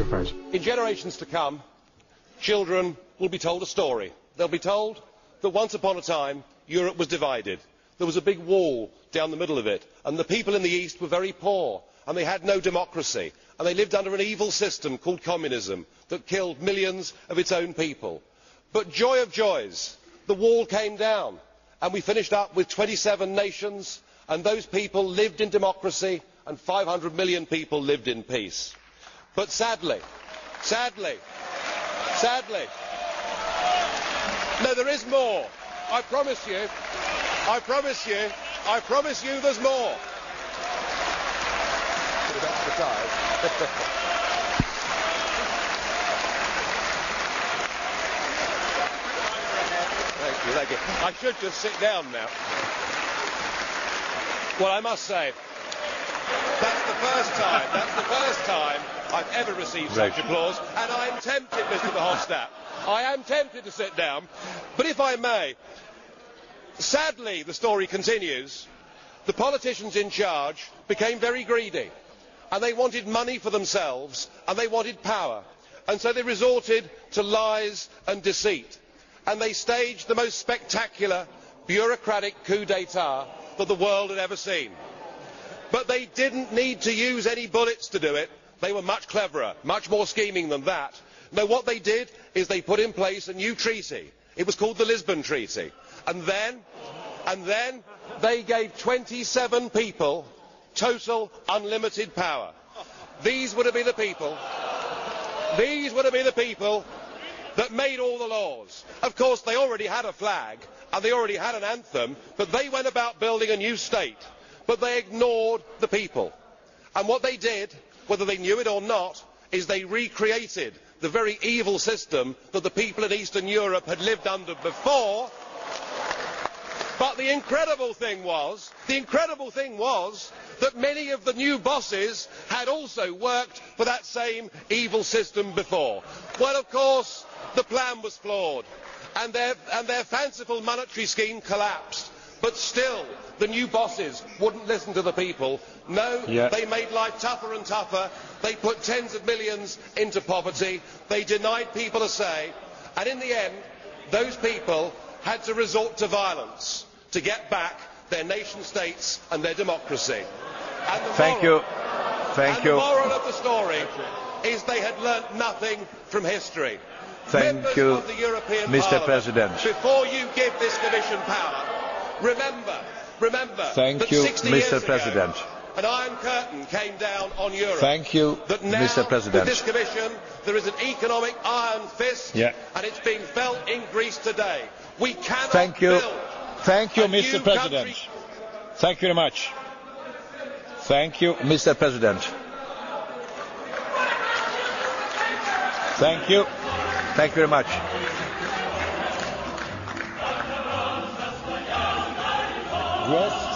Nigel Farage. In generations to come, children will be told a story. They'll be told that once upon a time Europe was divided. There was a big wall down the middle of it, and the people in the east were very poor, and they had no democracy, and they lived under an evil system called communism that killed millions of its own people. But joy of joys, the wall came down, and we finished up with 27 nations, and those people lived in democracy, and 500 million people lived in peace. But sadly, no, there is more. I promise you there's more. Thank you. I should just sit down now. Well, I must say, that's the first time I've ever received such applause, and I am tempted, Mr. Verhofstadt, I am tempted to sit down, but if I may, sadly, the story continues, the politicians in charge became very greedy, and they wanted money for themselves, and they wanted power, and so they resorted to lies and deceit, and they staged the most spectacular bureaucratic coup d'etat that the world had ever seen. But they didn't need to use any bullets to do it. They were much cleverer, much more scheming than that. No, what they did is they put in place a new treaty. It was called the Lisbon Treaty. And then they gave 27 people total unlimited power. These were to be the people that made all the laws. Of course, they already had a flag and they already had an anthem, but they went about building a new state. But they ignored the people. And what they did, whether they knew it or not, is they recreated the very evil system that the people in Eastern Europe had lived under before. But the incredible thing was that many of the new bosses had also worked for that same evil system before. Well, of course, the plan was flawed, and their fanciful monetary scheme collapsed. But still, the new bosses wouldn't listen to the people. No, They made life tougher and tougher. They put tens of millions into poverty. They denied people a say. And in the end, those people had to resort to violence to get back their nation states and their democracy. And the moral of the story is they had learnt nothing from history. Members of the European Mr. President. Before you give this Commission power, remember Thank that you, 60 Mr. years President. ago, an iron curtain came down on Europe. Thank you, that now, Mr. President. with this Commission, there is an economic iron fist, and it's being felt in Greece today. We cannot Thank you, build Mr. President. Thank you very much. Thank you, Mr. President. Thank you. Thank you very much. Yes.